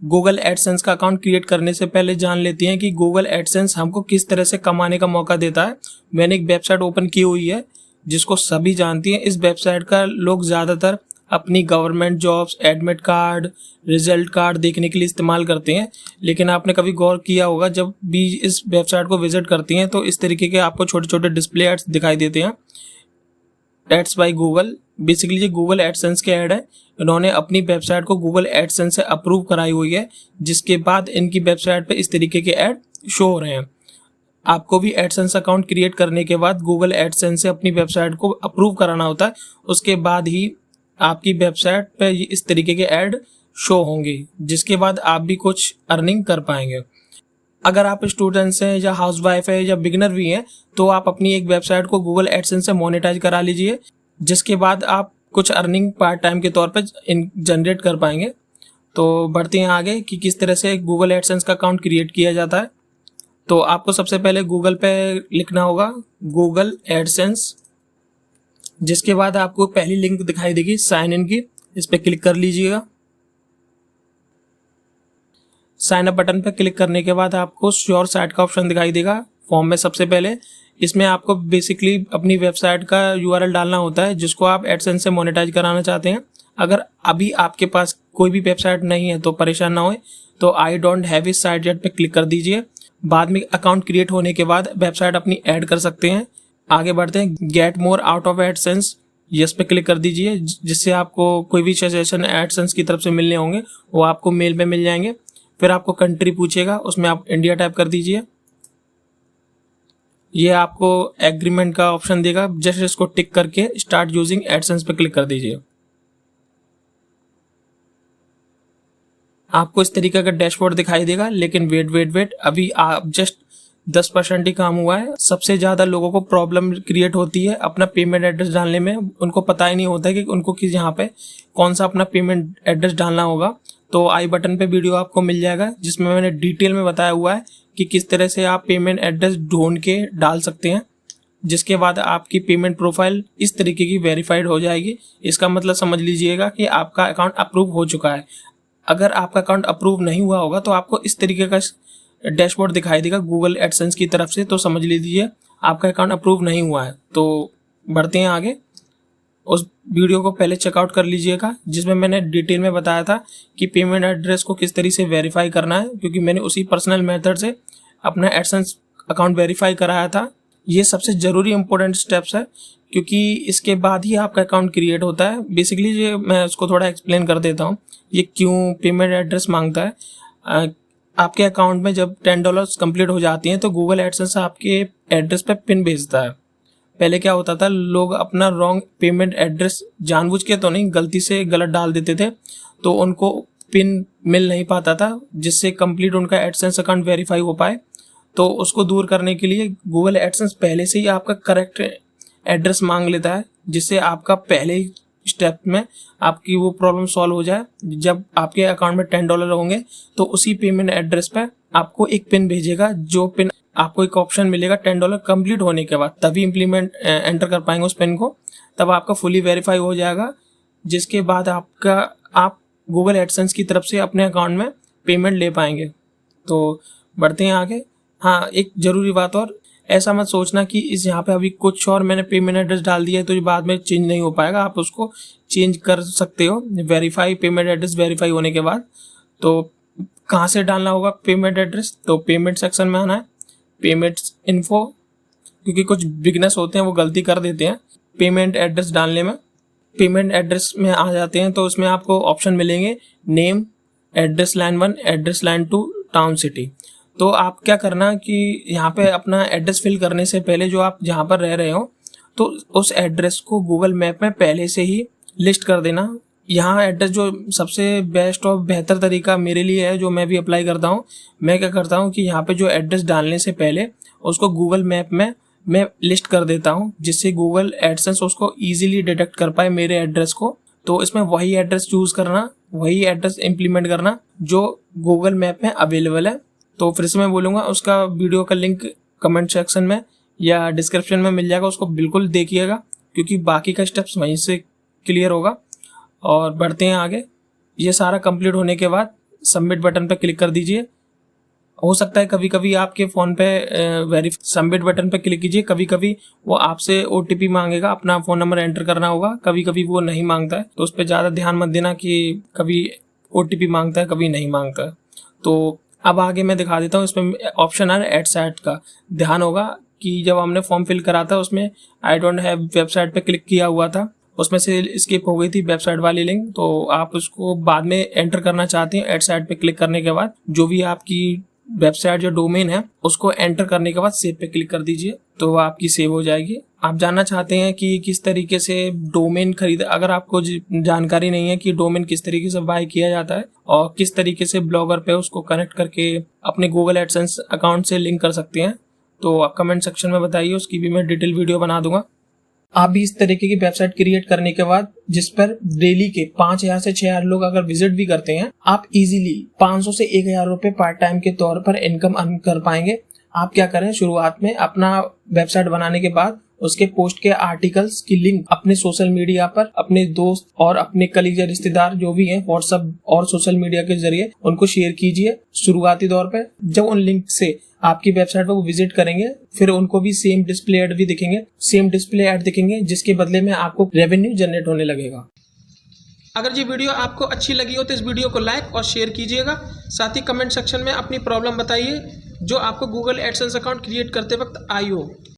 Google AdSense का account create करने से पहले जान लेते हैं कि गूगल एडसेंस हमको किस तरह से कमाने का मौका देता है। मैंने एक वेबसाइट ओपन की हुई है जिसको सभी जानती हैं। इस वेबसाइट का लोग ज़्यादातर अपनी government jobs, admit card, result card देखने के लिए इस्तेमाल करते हैं। लेकिन आपने कभी गौर किया होगा, जब भी इस वेबसाइट को विजिट करती हैं तो इस तरीके के आपको छोटे छोटे डिस्प्ले एड्स दिखाई देते हैं। एड्स बाय गूगल, बेसिकली ये गूगल एडसेंस के ऐड है। इन्होंने अपनी वेबसाइट को गूगल एडसेंस से अप्रूव कराई हुई है, जिसके बाद इनकी वेबसाइट पे इस तरीके के ऐड शो हो रहे हैं। आपको भी एडसेंस अकाउंट क्रिएट करने के बाद गूगल एडसेंस से अपनी वेबसाइट को अप्रूव कराना होता है। उसके बाद ही आपकी वेबसाइट पे इस तरीके के ऐड शो होंगे, जिसके बाद आप भी कुछ अर्निंग कर पाएंगे। अगर आप स्टूडेंट्स हैं या हाउसवाइफ है या बिगिनर भी हैं तो आप अपनी एक वेबसाइट को गूगल एडसेंस से मोनेटाइज करा लीजिए, जिसके बाद आप कुछ अर्निंग पार्ट टाइम के तौर पर जनरेट कर पाएंगे। तो बढ़ते हैं आगे कि किस तरह से गूगल एडसेंस का अकाउंट क्रिएट किया जाता है। तो आपको सबसे पहले गूगल पे लिखना होगा गूगल एडसेंस, जिसके बाद आपको पहली लिंक दिखाई देगी साइन इन की, इस पर क्लिक कर लीजिएगा। साइन अप बटन पर क्लिक करने के बाद आपको श्योर साइट का ऑप्शन दिखाई देगा फॉर्म में। सबसे पहले इसमें आपको बेसिकली अपनी वेबसाइट का यूआरएल डालना होता है जिसको आप एडसेंस से मोनेटाइज कराना चाहते हैं। अगर अभी आपके पास कोई भी वेबसाइट नहीं है तो परेशान ना होए, तो आई डोंट हैव इस साइट येट पे क्लिक कर दीजिए। बाद में अकाउंट क्रिएट होने के बाद वेबसाइट अपनी ऐड कर सकते हैं। आगे बढ़ते हैं, get more out of AdSense, yes पे क्लिक कर दीजिए, जिससे आपको कोई भी सजेशन एडसेंस की तरफ से मिलने होंगे वो आपको मेल में मिल जाएंगे। फिर आपको कंट्री पूछेगा, उसमें आप इंडिया टाइप कर दीजिए। ये आपको एग्रीमेंट का ऑप्शन देगा, जस्ट इसको टिक करके स्टार्ट यूजिंग एडसेंस पे क्लिक कर दीजिए। आपको इस तरीके का डैशबोर्ड दिखाई देगा, लेकिन वेट, अभी आप जस्ट 10% ही काम हुआ है। सबसे ज़्यादा लोगों को प्रॉब्लम क्रिएट होती है अपना पेमेंट एड्रेस डालने में। उनको पता ही नहीं होता है कि उनको किस यहाँ पे कौन सा अपना पेमेंट एड्रेस डालना होगा। तो आई बटन पे वीडियो आपको मिल जाएगा जिसमें मैंने डिटेल में बताया हुआ है कि किस तरह से आप पेमेंट एड्रेस ढूंढ के डाल सकते हैं, जिसके बाद आपकी पेमेंट प्रोफाइल इस तरीके की वेरीफाइड हो जाएगी। इसका मतलब समझ लीजिएगा कि आपका अकाउंट अप्रूव हो चुका है। अगर आपका अकाउंट अप्रूव नहीं हुआ होगा तो आपको इस तरीके का डैशबोर्ड दिखाई देगा गूगल एडसेंस की तरफ से, तो समझ लीजिए आपका अकाउंट अप्रूव नहीं हुआ है। तो बढ़ते हैं आगे, उस वीडियो को पहले चेकआउट कर लीजिएगा जिसमें मैंने डिटेल में बताया था कि पेमेंट एड्रेस को किस तरीके से वेरीफाई करना है, क्योंकि मैंने उसी पर्सनल मेथड से अपना एडसेंस अकाउंट वेरीफाई कराया था। ये सबसे ज़रूरी इंपॉर्टेंट स्टेप्स है, क्योंकि इसके बाद ही आपका अकाउंट क्रिएट होता है। बेसिकली ये मैं उसको थोड़ा एक्सप्लेन कर देता हूँ ये क्यों पेमेंट एड्रेस मांगता है। आपके अकाउंट में जब $10 कंप्लीट हो जाती हैं तो गूगल एडसेंस आपके एड्रेस पे पिन भेजता है। पहले क्या होता था, लोग अपना रॉन्ग पेमेंट एड्रेस जानबूझ के तो नहीं, गलती से गलत डाल देते थे, तो उनको पिन मिल नहीं पाता था जिससे कंप्लीट उनका एडसेंस अकाउंट वेरीफाई हो पाए। तो उसको दूर करने के लिए गूगल एडसेंस पहले से ही आपका करेक्ट एड्रेस मांग लेता है, जिससे आपका पहले ही स्टेप में आपकी वो प्रॉब्लम सॉल्व हो जाए। जब आपके अकाउंट में $10 होंगे तो उसी पेमेंट एड्रेस पे आपको एक पिन भेजेगा, जो पिन आपको एक ऑप्शन मिलेगा $10 कंप्लीट होने के बाद, तभी एंटर कर पाएंगे उस पिन को, तब आपका फुली वेरीफाई हो जाएगा। जिसके बाद आप गूगल एडसेंस की तरफ से अपने अकाउंट में पेमेंट ले पाएंगे। तो बढ़ते हैं आगे। हाँ, एक ज़रूरी बात और, ऐसा मत सोचना कि इस यहाँ पे अभी कुछ और मैंने पेमेंट एड्रेस डाल दिया है तो ये बाद में चेंज नहीं हो पाएगा। आप उसको चेंज कर सकते हो वेरीफाई पेमेंट एड्रेस वेरीफाई होने के बाद। तो कहाँ से डालना होगा पेमेंट एड्रेस, तो पेमेंट सेक्शन में आना है, पेमेंट्स इन्फो, क्योंकि कुछ बिगनर्स होते हैं वो गलती कर देते हैं पेमेंट एड्रेस डालने में। पेमेंट एड्रेस में आ जाते हैं तो उसमें आपको ऑप्शन मिलेंगे name, address line 1, address line 2, town city. तो आप क्या करना कि यहाँ पे अपना एड्रेस फिल करने से पहले जो आप जहाँ पर रह रहे हो तो उस एड्रेस को गूगल मैप में पहले से ही लिस्ट कर देना। यहाँ एड्रेस जो सबसे बेस्ट और बेहतर तरीका मेरे लिए है, जो मैं भी अप्लाई करता हूँ, मैं क्या करता हूँ कि यहाँ पे जो एड्रेस डालने से पहले उसको गूगल मैप में मैं लिस्ट कर देता हूँ, जिससे गूगल एडसेंस उसको ईजिली डिटेक्ट कर पाए मेरे एड्रेस को। तो इसमें वही एड्रेस चूज़ करना, वही एड्रेस इम्प्लीमेंट करना जो गूगल मैप में अवेलेबल है। तो फिर से मैं बोलूँगा, उसका वीडियो का लिंक कमेंट सेक्शन में या डिस्क्रिप्शन में मिल जाएगा, उसको बिल्कुल देखिएगा क्योंकि बाकी का स्टेप्स वहीं से क्लियर होगा। और बढ़ते हैं आगे। ये सारा कंप्लीट होने के बाद सबमिट बटन पर क्लिक कर दीजिए। हो सकता है कभी कभी आपके फ़ोन पे सबमिट बटन पे क्लिक कीजिए, कभी कभी वो आपसे OTP मांगेगा, अपना फ़ोन नंबर एंटर करना होगा, कभी कभी वो नहीं मांगता है, तो उस पर ज़्यादा ध्यान मत देना कि कभी OTP मांगता है कभी नहीं मांगता है। तो अब आगे मैं दिखा देता हूँ, इसमें ऑप्शन है @SAT का। ध्यान होगा कि जब हमने फॉर्म फिल करा था उसमें आई डोंट हैव वेबसाइट पे क्लिक किया हुआ था, उसमें से स्किप हो गई थी वेबसाइट वाली लिंक, तो आप उसको बाद में एंटर करना चाहते हैं @SAT पे क्लिक करने के बाद जो भी आपकी वेबसाइट जो डोमेन है उसको एंटर करने के बाद सेव पे क्लिक कर दीजिए, तो वो आपकी सेव हो जाएगी। आप जानना चाहते हैं कि किस तरीके से डोमेन अगर आपको जानकारी नहीं है कि डोमेन किस तरीके से बाय किया जाता है और किस तरीके से ब्लॉगर पे उसको कनेक्ट करके अपने गूगल एडसेंस अकाउंट से लिंक कर सकते हैं, तो आप कमेंट सेक्शन में बताइए, उसकी भी मैं डिटेल वीडियो बना दूंगा। आप भी इस तरीके की वेबसाइट क्रिएट करने के बाद जिस पर डेली के 5000 से 6000 लोग अगर विजिट भी करते हैं, आप इजीली 500 से 1000 रुपए पार्ट टाइम के तौर पर इनकम अर्न कर पाएंगे। आप क्या करें, शुरुआत में अपना वेबसाइट बनाने के बाद उसके पोस्ट के आर्टिकल्स की लिंक अपने सोशल मीडिया पर अपने दोस्त और अपने कलीग या रिश्तेदार जो भी हैं व्हाट्सएप और सोशल मीडिया के जरिए उनको शेयर कीजिए शुरुआती दौर पे। जब उन लिंक से आपकी वेबसाइट पर वो विजिट करेंगे फिर उनको भी सेम डिस्प्ले ऐड भी दिखेंगे, सेम डिस्प्ले ऐड दिखेंगे, जिसके बदले में आपको रेवेन्यू जनरेट होने लगेगा। अगर ये वीडियो आपको अच्छी लगी हो तो इस वीडियो को लाइक और शेयर कीजिएगा। साथ ही कमेंट सेक्शन में अपनी प्रॉब्लम बताइए जो आपको गूगल एडसेंस अकाउंट क्रिएट करते वक्त आई हो।